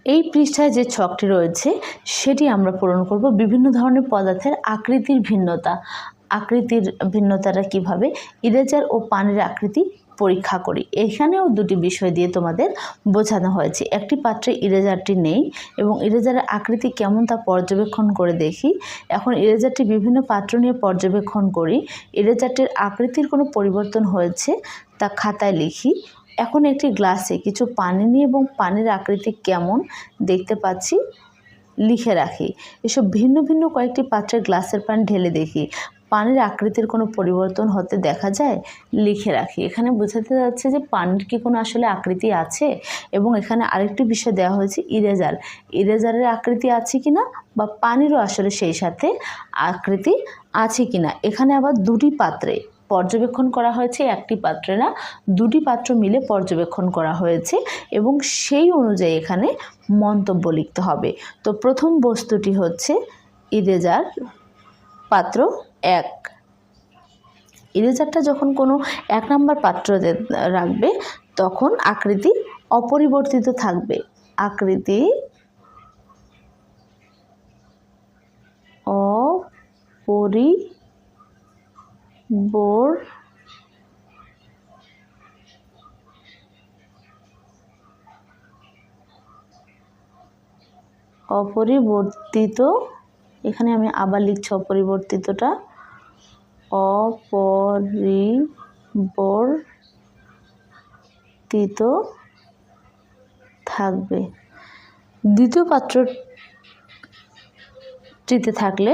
এই পৃষ্ঠায় যে ছকটি রয়েছে সেটি আমরা পূরণ করব বিভিন্ন ধরনের পদার্থের আকৃতির ভিন্নতা। আকৃতির ভিন্নতাটা কিভাবে? ইরেজার ও পানির আকৃতি পরীক্ষা করি। এখানেও দুটি বিষয় দিয়ে তোমাদের বোঝানো হয়েছে। একটি পাত্রে ইরেজারটি নেই এবং ইরেজারের আকৃতি কেমন তা পর্যবেক্ষণ করে দেখি। এখন ইরেজারটি বিভিন্ন পাত্র নিয়ে পর্যবেক্ষণ করি। ইরেজারটির আকৃতির কোনো পরিবর্তন হয়েছে তা খাতায় লিখি। এখন একটি গ্লাসে কিছু পানি নিয়ে এবং পানির আকৃতি কেমন দেখতে পাচ্ছি লিখে রাখি। এসব ভিন্ন ভিন্ন কয়েকটি পাত্রে গ্লাসের পানি ঢেলে দেখি পানির আকৃতির কোনো পরিবর্তন হতে দেখা যায়, লিখে রাখি। এখানে বোঝাতে যাচ্ছে যে পানির কি কোনো আসলে আকৃতি আছে। এবং এখানে আরেকটি বিষয় দেওয়া হয়েছে ইরেজার। ইরেজারের আকৃতি আছে কিনা বা পানিরও আসলে সেই সাথে আকৃতি আছে কিনা। এখানে আবার দুটি পাত্রে পর্যবেক্ষণ করা হয়েছে, একটি পাত্রে না, দুটি পাত্র মিলে পর্যবেক্ষণ করা হয়েছে এবং সেই অনুযায়ী এখানে মন্তব্য লিখতে হবে। তো প্রথম বস্তুটি হচ্ছে ইরেজার পাত্র 1। ইরেজারটা যখন কোনো 1 নম্বর পাত্রে রাখবে তখন আকৃতি অপরিবর্তিত থাকবে। আকৃতি অপরিবর্তিত, এখানে আমি আবার লিখছি অপরিবর্তিতটা, অপরিবর্তিত থাকবে। দ্বিতীয় পাত্রটিতে থাকলে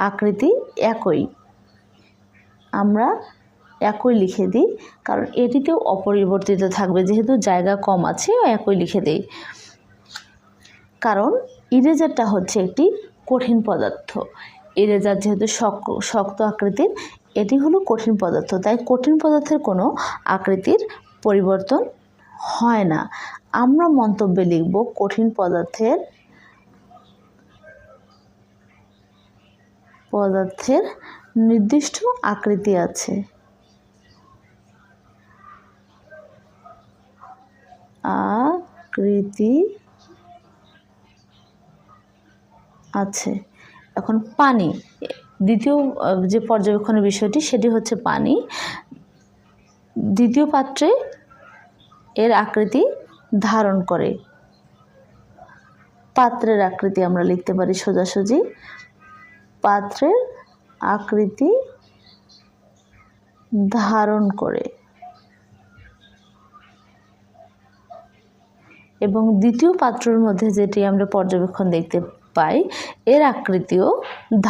আকৃতি একই, আমরা একই লিখে দিই, কারণ এটিতেও অপরিবর্তিত থাকবে, যেহেতু জায়গা কম আছে একই লিখে দেই। কারণ ইরেজারটা হচ্ছে একটি কঠিন পদার্থ। ইরেজার যেহেতু শক্ত আকৃতির, এটি হলো কঠিন পদার্থ, তাই কঠিন পদার্থের কোনো আকৃতির পরিবর্তন হয় না। আমরা মন্তব্যে লিখব কঠিন পদার্থের নির্দিষ্ট আকৃতি আছে। এখন পানি, দ্বিতীয় যে পর্যবেক্ষণের বিষয়টি সেটি হচ্ছে পানি। দ্বিতীয় পাত্রে এর আকৃতি ধারণ করে। পাত্রের আকৃতি আমরা লিখতে পারি সোজাসুজি, পাত্রের আকৃতি ধারণ করে। এবং দ্বিতীয় পাত্রের মধ্যে যেটি আমরা পর্যবেক্ষণ দেখতে পাই এর আকৃতিও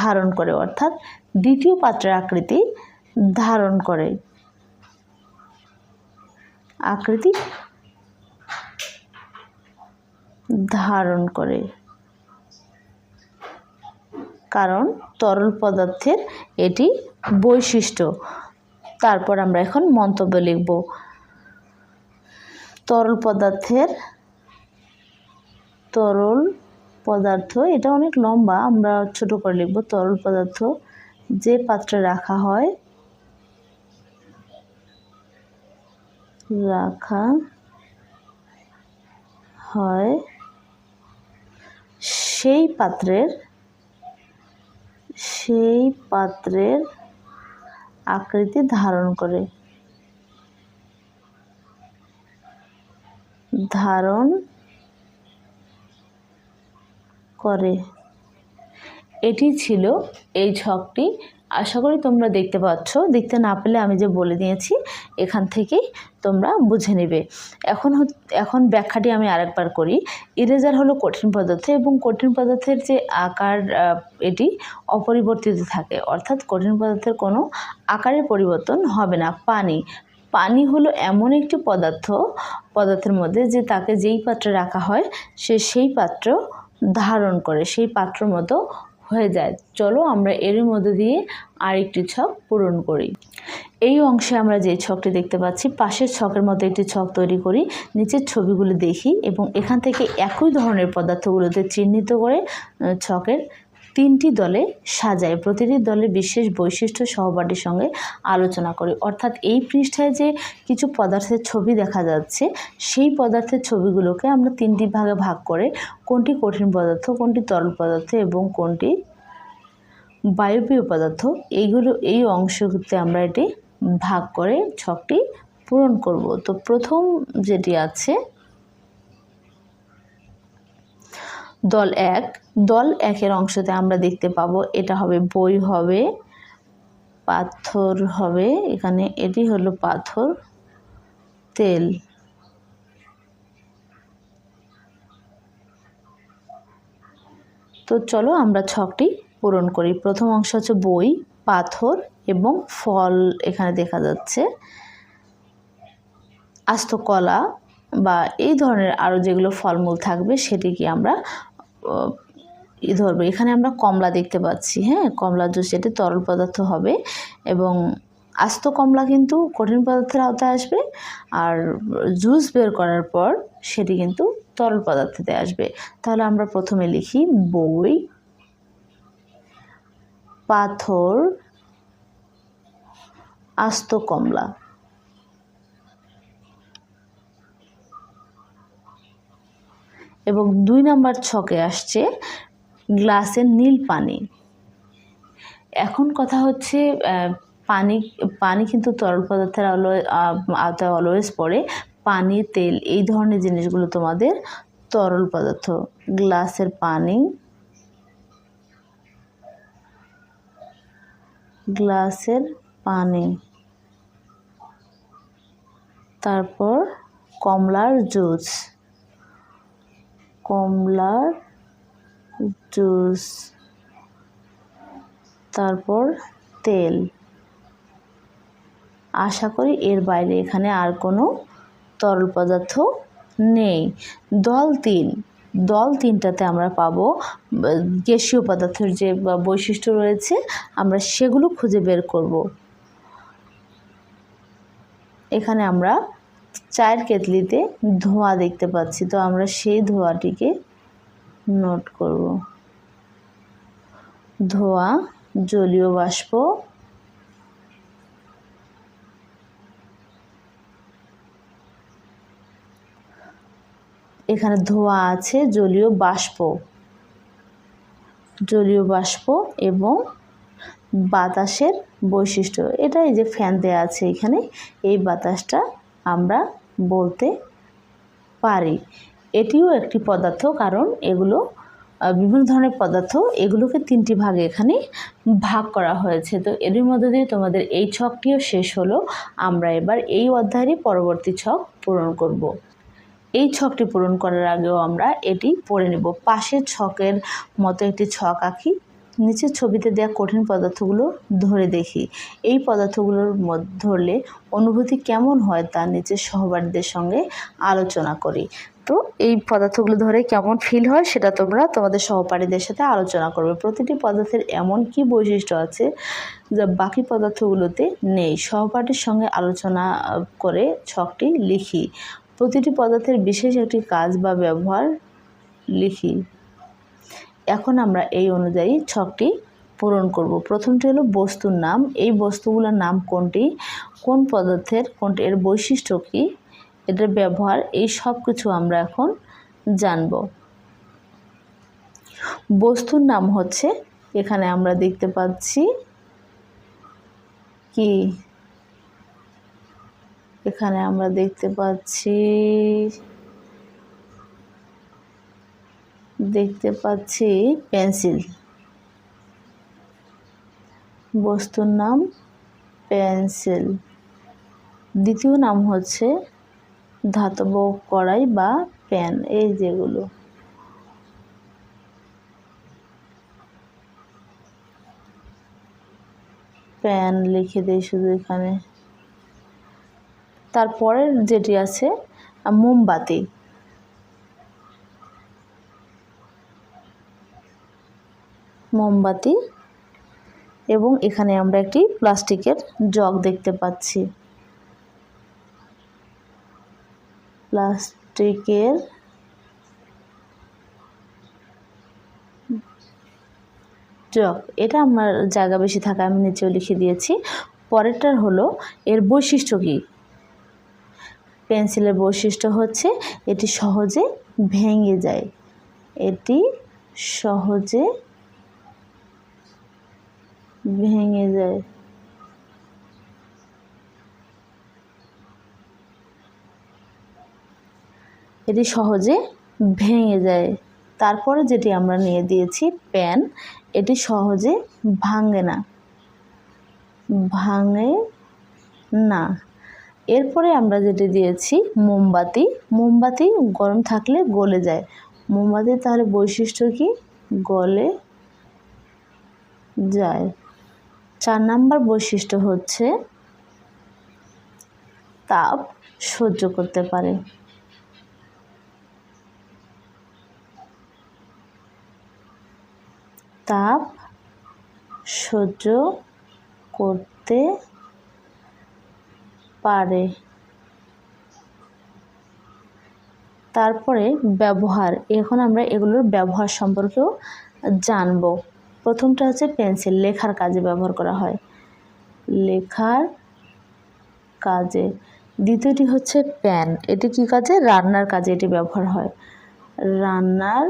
ধারণ করে, অর্থাৎ দ্বিতীয় পাত্রের আকৃতি ধারণ করে। আকৃতি ধারণ করে কারণ তরল পদার্থের এটি বৈশিষ্ট্য। তারপর আমরা এখন মন্তব্য লিখব। তরল পদার্থ, এটা অনেক লম্বা, আমরা ছোট করে লিখব। তরল পদার্থ যে পাত্রে রাখা হয় সেই পাত্রের আকৃতি ধারণ করে। এটি ছিল এই ছকটি। আশা করি তোমরা দেখতে পাচ্ছ। দেখতে না পেলে আমি যে বলে দিয়েছি এখান থেকেই তোমরা বুঝে নেবে। এখন ব্যাখ্যাটি আমি আরেকবার করি। ইরেজার হলো কঠিন পদার্থ এবং কঠিন পদার্থের যে আকার এটি অপরিবর্তিত থাকে, অর্থাৎ কঠিন পদার্থের কোনো আকারের পরিবর্তন হবে না। পানি হলো এমন একটি পদার্থের মধ্যে যে তাকে যেই পাত্রে রাখা হয় সেই পাত্র ধারণ করে, সেই পাত্র মতো হয়ে যায়। চলো আমরা এর মধ্যে দিয়ে আরেকটি ছক পূরণ করি। এই অংশে আমরা যে ছকটি দেখতে পাচ্ছি পাশের ছকের মতো একটি ছক তৈরি করি। নিচের ছবিগুলো দেখি এবং এখান থেকে একই ধরনের পদার্থগুলোতে চিহ্নিত করে ছকের তিনটি দলে সাজাই, প্রতিটি দলের বিশেষ বৈশিষ্ট্য সহপাঠীর সঙ্গে আলোচনা করি। অর্থাৎ এই পৃষ্ঠায় যে কিছু পদার্থের ছবি দেখা যাচ্ছে, সেই পদার্থের ছবিগুলোকে আমরা তিনটি ভাগে ভাগ করে কোনটি কঠিন পদার্থ, কোনটি তরল পদার্থ এবং কোনটি বায়বীয় পদার্থ, এই অংশতে আমরা এটি ভাগ করে ছকটি পূরণ করব। তো প্রথম যেটি আছে দল 1, দল 1-এর অংশতে আমরা দেখতে পাবো এটা হবে বই হবে, পাথর হবে, এখানে এটি হলো পাথর, তেল। তো চলো আমরা ছকটি পূরণ করি। প্রথম অংশ হচ্ছে বই, পাথর এবং ফল, এখানে দেখা যাচ্ছে আস্ত কলা বা এই ধরনের আরও যেগুলো ফলমূল থাকবে সেটিকে আমরা ধরবো। এখানে আমরা কমলা দেখতে পাচ্ছি, হ্যাঁ, কমলা জুস, এটি তরল পদার্থ হবে এবং আস্ত কমলা কিন্তু কঠিন পদার্থের আওতায় আসবে, আর জুস বের করার পর সেটি কিন্তু তরল পদার্থতে আসবে। তাহলে আমরা প্রথমে লিখি বই, পাথর, আস্ত কমলা। এবং 2 নম্বর ছকে আসছে গ্লাসের নীল পানি। এখন কথা হচ্ছে পানি কিন্তু তরল পদার্থের আওতায় অলওয়েজ পড়ে। পানি, তেল এই ধরনের জিনিসগুলো তোমাদের তরল পদার্থ। গ্লাসের পানি, গ্লাসের পানি, তারপর কমলার জুস, কমলার জুস, তারপর তেল। আশা করি এর বাইরে এখানে আর কোনো তরল পদার্থ নেই। দল 3, দল 3টাতে আমরা পাবো গ্যাসীয় পদার্থের যে বৈশিষ্ট্য রয়েছে আমরা সেগুলো খুঁজে বের করব। এখানে আমরা চায়ের কেতলিতে ধোঁয়া দেখতে পাচ্ছি, তো আমরা সেই ধোঁয়াটিকে নোট করব। ধোঁয়া, জলীয় বাষ্প, এখানে ধোঁয়া আছে, জলীয় বাষ্প, জলীয় বাষ্প এবং বাতাসের বৈশিষ্ট্য, এটা এই যে ফ্যান দেওয়া আছে এখানে, এই বাতাসটা আমরা বলতে পারি। এটিও একটি পদার্থ, কারণ এগুলো বিভিন্ন ধরনের পদার্থ, এগুলোকে 3টি ভাগে এখানে ভাগ করা হয়েছে। তো এর মধ্যে দিয়ে তোমাদের এই ছকটিও শেষ হলো। আমরা এবার এই অধ্যায়েরই পরবর্তী ছক পূরণ করব। এই ছকটি পূরণ করার আগেও আমরা এটি পড়ে নেব। পাশের ছকের মতো একটি ছক আঁকি, নিচের ছবিতে দেওয়া কঠিন পদার্থগুলো ধরে দেখি। এই পদার্থগুলোর ধরলে অনুভূতি কেমন হয় তা নিচের সহপাঠীদের সঙ্গে আলোচনা করি। তো এই পদার্থগুলো ধরে কেমন ফিল হয় সেটা তোমরা তোমাদের সহপাঠীদের সাথে আলোচনা করবে। প্রতিটি পদার্থের এমন কি বৈশিষ্ট্য আছে যা বাকি পদার্থগুলোতে নেই, সহপাঠীর সঙ্গে আলোচনা করে ছকটি লিখি। প্রতিটি পদার্থের বিশেষ একটি কাজ বা ব্যবহার লিখি। এখন আমরা এই অনুযায়ী ছকটি পূরণ করব। প্রথমটি হলো বস্তুর নাম, এই বস্তুগুলোর নাম কোনটি, কোন পদার্থের, কোনটি, এর বৈশিষ্ট্য কী, এটার ব্যবহার, এই সব কিছু আমরা এখন জানব। বস্তুর নাম হচ্ছে, এখানে আমরা দেখতে পাচ্ছি কি, এখানে আমরা দেখতে পাচ্ছি পেন্সিল। বস্তুর নাম পেন্সিল। দ্বিতীয় নাম হচ্ছে ধাতব কড়াই বা প্যান, এই যেগুলো, প্যান লিখে দেই শুধু এখানে। তারপরের যেটি আছে মোমবাতি, মোমবাতি, এবং এখানে আমরা একটি প্লাস্টিকের জগ দেখতে পাচ্ছি, প্লাস্টিকের জক, এটা আমার জায়গা বেশি থাকা আমি নিচেও লিখে দিয়েছি। পরেরটার হলো এর বৈশিষ্ট্য কী। পেন্সিলের বৈশিষ্ট্য হচ্ছে এটি সহজে ভেঙে যায়, এটি সহজে ভেঙে যায়। এটি সহজে ভেঙে যায়। তারপরে যেটি আমরা নিয়ে দিয়েছি পেন, এটি সহজে ভাঙে না, ভাঙে না। এরপরে আমরা যেটি দিয়েছি মোমবাতি, মোমবাতি গরম থাকলে গলে যায়। মোমবাতি তাহলে বৈশিষ্ট্য কি, গলে যায়। 4 নাম্বার বৈশিষ্ট্য হচ্ছে তাপ সহ্য করতে পারে। তাপ সহ্য করতে পারে। তারপরে ব্যবহার, এখন আমরা এগুলোর ব্যবহার সম্পর্কেও জানব। প্রথমটা হচ্ছে পেন্সিল, লেখার কাজে ব্যবহার করা হয়, লেখার কাজে। দ্বিতীয়টি হচ্ছে প্যান, এটি কী কাজে, রান্নার কাজে এটি ব্যবহার হয়, রান্নার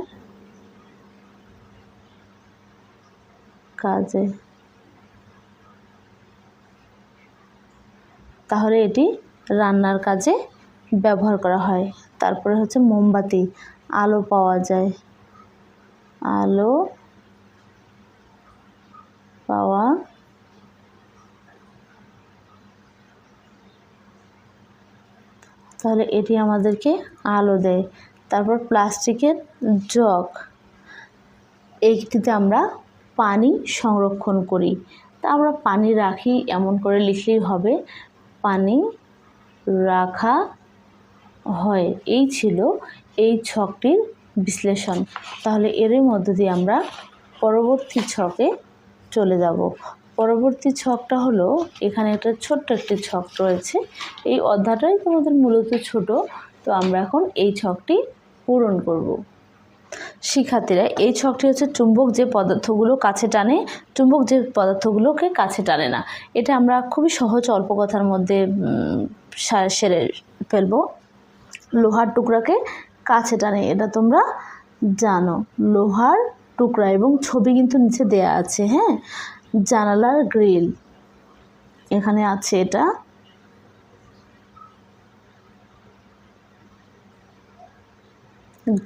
কাজে। তাহলে এটি রান্নার কাজে ব্যবহার করা হয়। তারপরে হচ্ছে মোমবাতি, আলো পাওয়া যায়, আলো পাওয়া তাহলে এটি আমাদেরকে আলো দেয়। তারপর প্লাস্টিকের জগ, এইটিতে আমরা পানি সংরক্ষণ করি। তা আমরা পানি রাখি এমন করে লিখলেই হবে, পানি রাখা হয়। এই ছিল এই ছকটির বিশ্লেষণ। তাহলে এরই মধ্য দিয়ে আমরা পরবর্তী ছকে চলে যাব। পরবর্তী ছকটা হলো, এখানে একটা ছোট্ট একটি ছক রয়েছে, এই অধ্যায়টাই তোমাদের মূলত ছোট, তো আমরা এখন এই ছকটি পূরণ করব। শিক্ষার্থীরা, এই ছকটি হচ্ছে চুম্বক যে পদার্থগুলো কাছে টানে, চুম্বক যে পদার্থগুলোকে কাছে টানে না। এটা আমরা খুবই সহজ অল্প কথার মধ্যে সেরে ফেলবো। লোহার টুকরাকে কাছে টানে, এটা তোমরা জানো, লোহার টুকরা, এবং ছবি কিন্তু নিচে দেয়া আছে। হ্যাঁ, জানালার গ্রিল এখানে আছে, এটা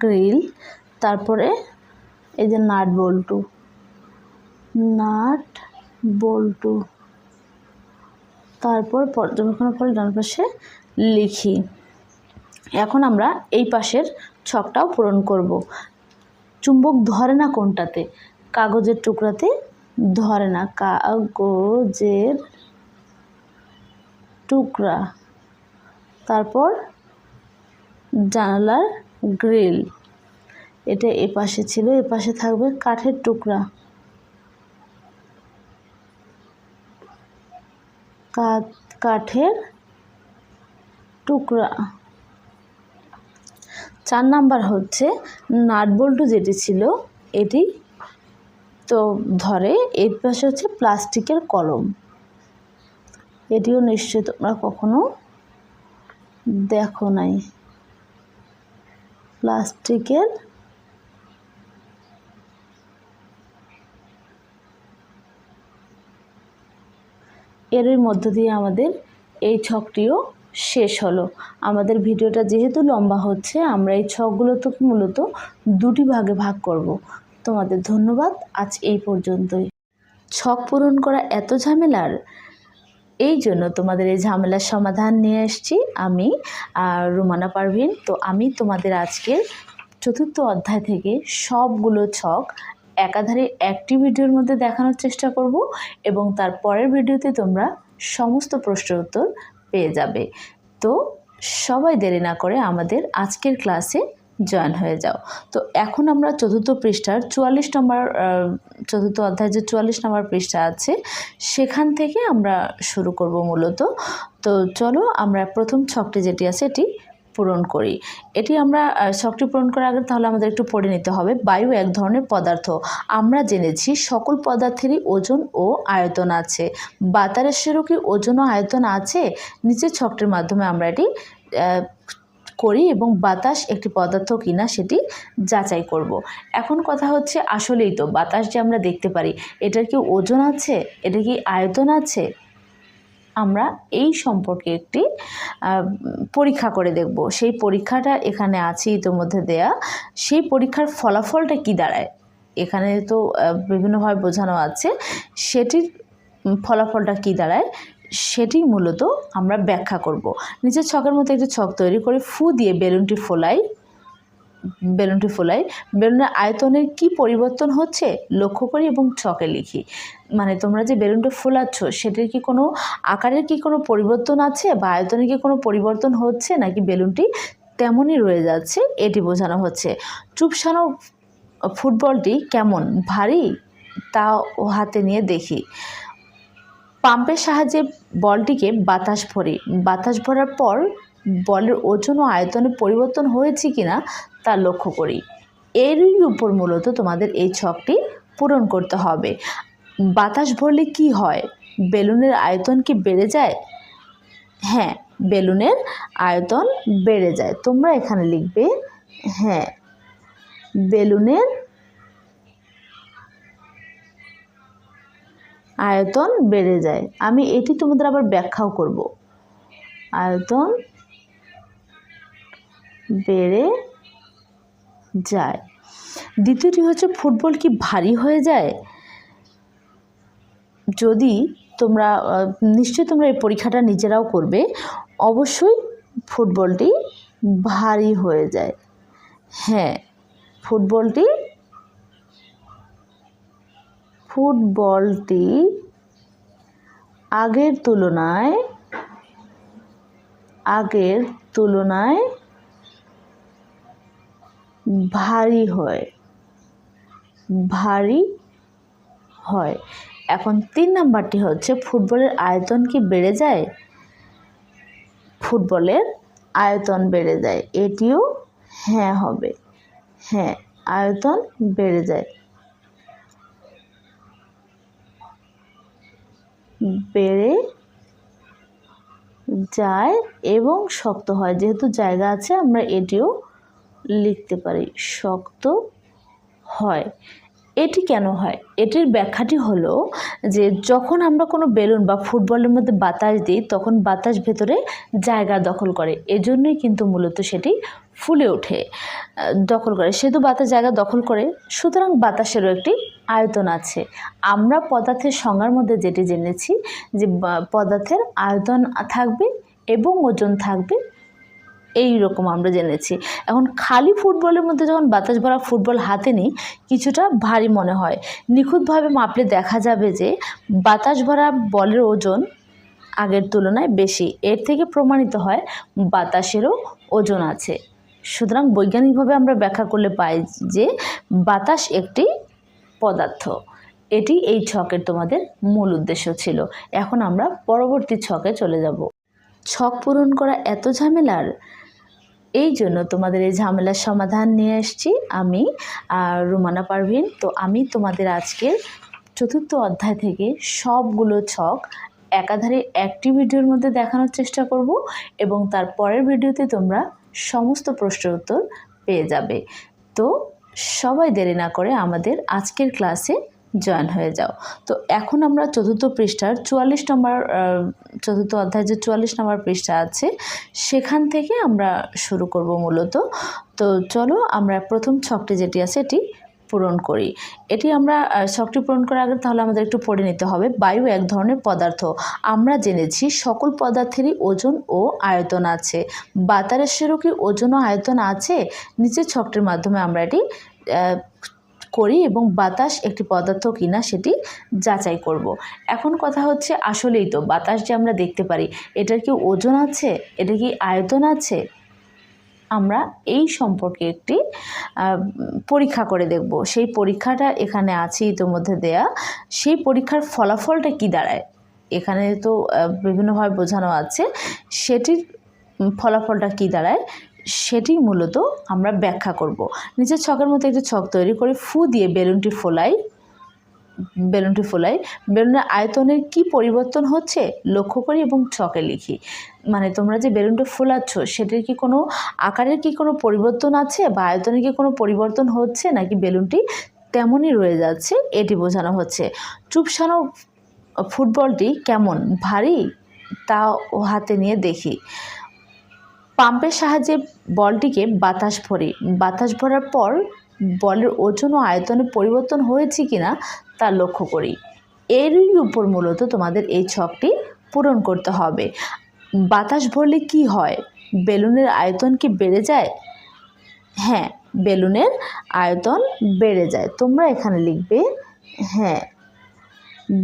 গ্রিল। তারপরে এই যে নাট বল্টু, নাট বল্টু। তারপর পর্যবেক্ষণের পরে ডান পাশে লিখি। এখন আমরা এই পাশের ছকটাও পূরণ করব। চুম্বক ধরে না কোনটাতে, কাগজের টুকরাতে ধরে না, কাগজের টুকরা। তারপর জানালার গ্রিল, এটা এ পাশে ছিল, এ পাশে থাকবে কাঠের টুকরা, কাঠের টুকরা। 4 নাম্বার হচ্ছে নাট বল্টু, যেটি ছিল এটি তো ধরে। এর পাশে হচ্ছে প্লাস্টিকের কলম, এটিও নিশ্চয়ই তোমরা কখনো দেখো নাই, প্লাস্টিকের এরই মধ্য দিয়ে আমাদের এই ছকটিও শেষ হলো। আমাদের ভিডিওটা যেহেতু লম্বা হচ্ছে, আমরা এই ছকগুলো তো মূলত দুটি ভাগে ভাগ করব। তোমাদের ধন্যবাদ, আজ এই পর্যন্তই। ছক পূরণ করা এত ঝামেলার, এই জন্য তোমাদের এই ঝামেলার সমাধান নিয়ে এসেছি আমি, রুমানা পারভিন। তো আমি তোমাদের আজকের 4র্থ অধ্যায় থেকে সবগুলো ছক একাধারে একটি ভিডিওর মধ্যে দেখানোর চেষ্টা করব, এবং তার পরের ভিডিওতে তোমরা সমস্ত প্রশ্নের উত্তর পেয়ে যাবে। তো সবাই দেরি না করে আমাদের আজকের ক্লাসে জয়েন হয়ে যাও। তো এখন আমরা 4র্থ পৃষ্ঠার 44 নম্বর, 4র্থ অধ্যায় যে 44 নম্বর পৃষ্ঠা আছে, সেখান থেকে আমরা শুরু করব মূলত। তো চলো আমরা প্রথম ছকটি যেটি আছে এটি পূরণ করি। এটি আমরা ছকটি পূরণ করার আগে তাহলে আমাদের একটু পড়ে নিতে হবে। বায়ু এক ধরনের পদার্থ, আমরা জেনেছি সকল পদার্থেরই ওজন ও আয়তন আছে। বাতাসেরও কি ওজন ও আয়তন আছে? নিচের ছকটির মাধ্যমে আমরা এটি করি এবং বাতাস একটি পদার্থ কিনা সেটি যাচাই করব। এখন কথা হচ্ছে আসলেই তো বাতাস যে আমরা দেখতে পারি, এটার কি ওজন আছে, এটা কি আয়তন আছে? আমরা এই সম্পর্কে একটি পরীক্ষা করে দেখব। সেই পরীক্ষাটা এখানে আছে ইতিমধ্যে দেয়া। সেই পরীক্ষার ফলাফলটা কি দাঁড়ায়, এখানে তো বিভিন্নভাবে বোঝানো আছে। সেটির ফলাফলটা কি দাঁড়ায় সেটি মূলত আমরা ব্যাখ্যা করব। নিচের ছকের মতো একটি ছক তৈরি করে ফু দিয়ে বেলুনটি ফোলাই। বেলুনের আয়তনের কি পরিবর্তন হচ্ছে লক্ষ্য করি এবং ছকে লিখি। মানে তোমরা যে বেলুনটা ফোলাচ্ছ সেটির কি কোনো আকারের কি কোনো পরিবর্তন আছে বা আয়তনের কি কোনো পরিবর্তন হচ্ছে, নাকি বেলুনটি তেমনই রয়ে যাচ্ছে, এটি বোঝানো হচ্ছে। চুপসানো ফুটবলটি কেমন ভারী তা হাতে নিয়ে দেখি। পাম্পের সাহায্যে বলটিকে বাতাস ভরার পর বলের ওজন ও আয়তনে পরিবর্তন হয়েছে কিনা তা লক্ষ্য করি। এরই উপর মূলত তোমাদের এই ছকটি পূরণ করতে হবে। বাতাস ভরলে কি হয়? বেলুনের আয়তন কি বেড়ে যায়? হ্যাঁ, বেলুনের আয়তন বেড়ে যায়। তোমরা এখানে লিখবে হ্যাঁ, বেলুনের আয়তন বেড়ে যায়। আমি এটি তোমাদের আবার ব্যাখ্যাও করব। আয়তন বেড়ে যায়। দ্বিতীয়টি হচ্ছে ফুটবল কি ভারী হয়ে যায়? যদি তোমরা নিশ্চয়ই তোমরা এই পরীক্ষাটা নিজেরাও করবে, অবশ্যই ফুটবলটি ভারী হয়ে যায়। হ্যাঁ, ফুটবলটি আগের তুলনায় ভারী হয়। এখন 3 নাম্বারটি হচ্ছে ফুটবলের আয়তন কি বেড়ে যায়? ফুটবলের আয়তন বেড়ে যায়। এটিও হ্যাঁ হবে। হ্যাঁ, আয়তন বেড়ে যায়। এবং শক্ত হয়। যেহেতু জায়গা আছে আমরা এটিও লিখতে পারি, শক্ত হয়। এটি কেন হয়? এটির ব্যাখ্যাটি হলো যে যখন আমরা কোনো বেলুন বা ফুটবলের মধ্যে বাতাস দিই তখন বাতাস ভেতরে জায়গা দখল করে, এজন্যই কিন্তু মূলত সেটি ফুলে ওঠে, দখল করে। সেহেতু বাতাস জায়গা দখল করে, সুতরাং বাতাসেরও একটি আয়তন আছে। আমরা পদার্থের সংজ্ঞার মধ্যে যেটি জেনেছি যে পদার্থের আয়তন থাকবে এবং ওজন থাকবে, এই রকম আমরা জেনেছি। এখন খালি ফুটবলের মধ্যে যখন বাতাস ভরা ফুটবল হাতে নিই কিছুটা ভারী মনে হয়। নিখুঁতভাবে মাপলে দেখা যাবে যে বাতাস ভরা বলের ওজন আগের তুলনায় বেশি। এর থেকে প্রমাণিত হয় বাতাসেরও ওজন আছে। সুতরাং বৈজ্ঞানিকভাবে আমরা ব্যাখ্যা করলে পাই যে বাতাস একটি পদার্থ। এটি এই ছকের তোমাদের মূল উদ্দেশ্য ছিল। এখন আমরা পরবর্তী ছকে চলে যাব। ছক পূরণ করা এত ঝামেলার, এই জন্য তোমাদের এই ঝামেলার সমাধান নিয়ে এসেছি আমি রুমানা পারভিন। তো আমি তোমাদের আজকের 4র্থ অধ্যায় থেকে সবগুলো ছক একাধারে একটি ভিডিওর মধ্যে দেখানোর চেষ্টা করব এবং তার পরের ভিডিওতে তোমরা সমস্ত প্রশ্নের উত্তর পেয়ে যাবে। তো সবাই দেরি না করে আমাদের আজকের ক্লাসে জয়েন হয়ে যাও। তো এখন আমরা 4র্থ পৃষ্ঠার 44 নম্বর 4র্থ অধ্যায় যে 44 নম্বর পৃষ্ঠা আছে সেখান থেকে আমরা শুরু করব মূলত। তো চলো আমরা প্রথম ছকটি যেটি আছে এটি পূরণ করি। এটি আমরা ছকটি পূরণ করার আগে তাহলে আমাদের একটু পড়ে নিতে হবে। বায়ু এক ধরনের পদার্থ, আমরা জেনেছি সকল পদার্থেরই ওজন ও আয়তন আছে। বাতাসেরও কি ওজন ও আয়তন আছে? নিচের ছকটির মাধ্যমে আমরা এটি করি এবং বাতাস একটি পদার্থ কিনা সেটি যাচাই করব। এখন কথা হচ্ছে আসলেই তো বাতাস যে আমরা দেখতে পারি, এটার কি ওজন আছে, এটা কি আয়তন আছে? আমরা এই সম্পর্কে একটি পরীক্ষা করে দেখব। সেই পরীক্ষাটা এখানে আছে ইতিমধ্যে দেয়া। সেই পরীক্ষার ফলাফলটা কি দাঁড়ায়, এখানে তো বিভিন্নভাবে বোঝানো আছে। সেটির ফলাফলটা কি দাঁড়ায় সেটি মূলত আমরা ব্যাখ্যা করব। নিচের ছকের মতো একটি ছক তৈরি করে ফু দিয়ে বেলুনটি ফোলাই। বেলুনের আয়তনের কি পরিবর্তন হচ্ছে লক্ষ্য করি এবং ছকে লিখি। মানে তোমরা যে বেলুনটা ফোলাচ্ছ সেটার কি কোনো আকারের কি কোনো পরিবর্তন আছে বা আয়তনের কি কোনো পরিবর্তন হচ্ছে, নাকি বেলুনটি তেমনই রয়ে যাচ্ছে, এটি বোঝানো হচ্ছে। চুপসানো ফুটবলটি কেমন ভারী তা হাতে নিয়ে দেখি। পাম্পের সাহায্যে বলটিকে বাতাস ভরি। বাতাস ভরার পর বলের ওজন ও আয়তনে পরিবর্তন হয়েছে কিনা তা লক্ষ্য করি। এরই উপর মূলত তোমাদের এই ছকটি পূরণ করতে হবে। বাতাস ভরলে কি হয়? বেলুনের আয়তন কি বেড়ে যায়? হ্যাঁ, বেলুনের আয়তন বেড়ে যায়। তোমরা এখানে লিখবে হ্যাঁ,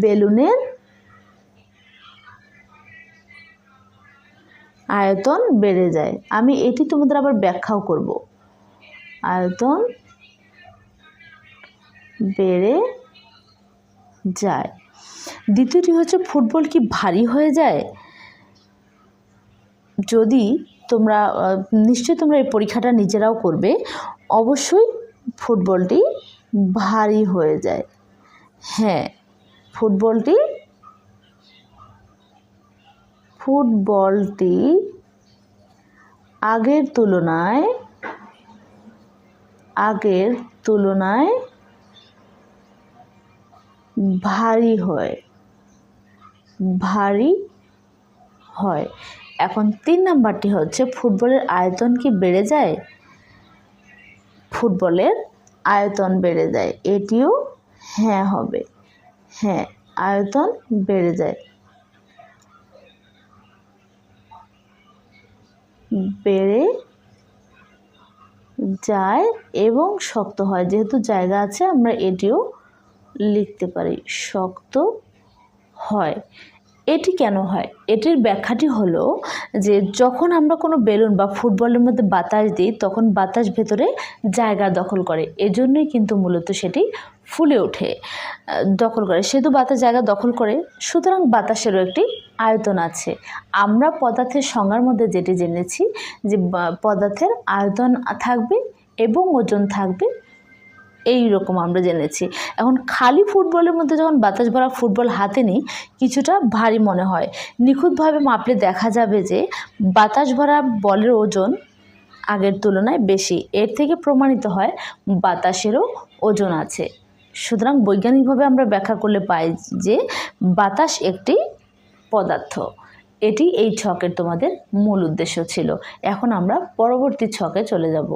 বেলুনের আয়তন বেড়ে যায়। আমি এটি তোমাদের আবার ব্যাখ্যাও করব। আয়তন বেড়ে যায়। দ্বিতীয়টি হচ্ছে ফুটবল কি ভারী হয়ে যায়? যদি তোমরা নিশ্চয়ই তোমরা এই পরীক্ষাটা নিজেরাও করবে, অবশ্যই ফুটবলটি ভারী হয়ে যায়। হ্যাঁ, ফুটবলটি আগের তুলনায় ভারী হয়। এখন 3 নাম্বারটি হচ্ছে ফুটবলের আয়তন কি বেড়ে যায়? ফুটবলের আয়তন বেড়ে যায়। এটিও হ্যাঁ হবে। হ্যাঁ, আয়তন বেড়ে যায়। এবং শক্ত হয়। যেহেতু জায়গা আছে আমরা এটিও লিখতে পারি, শক্ত হয়। এটি কেন হয়? এটির ব্যাখ্যাটি হলো যে যখন আমরা কোনো বেলুন বা ফুটবলের মধ্যে বাতাস দিই তখন বাতাস ভেতরে জায়গা দখল করে, এজন্যই কিন্তু মূলত সেটি ফুলে ওঠে, দখল করে। সেহেতু বাতাস জায়গা দখল করে, সুতরাং বাতাসেরও একটি আয়তন আছে। আমরা পদার্থের সংজ্ঞার মধ্যে যেটি জেনেছি যে পদার্থের আয়তন থাকবে এবং ওজন থাকবে, এই রকম আমরা জেনেছি। এখন খালি ফুটবলের মধ্যে যখন বাতাস ভরা ফুটবল হাতে নিই কিছুটা ভারী মনে হয়। নিখুঁতভাবে মাপলে দেখা যাবে যে বাতাস ভরা বলের ওজন আগের তুলনায় বেশি। এর থেকে প্রমাণিত হয় বাতাসেরও ওজন আছে। সুতরাং বৈজ্ঞানিকভাবে আমরা ব্যাখ্যা করলে পাই যে বাতাস একটি পদার্থ। এটি এই ছকের তোমাদের মূল উদ্দেশ্য ছিল। এখন আমরা পরবর্তী ছকে চলে যাব।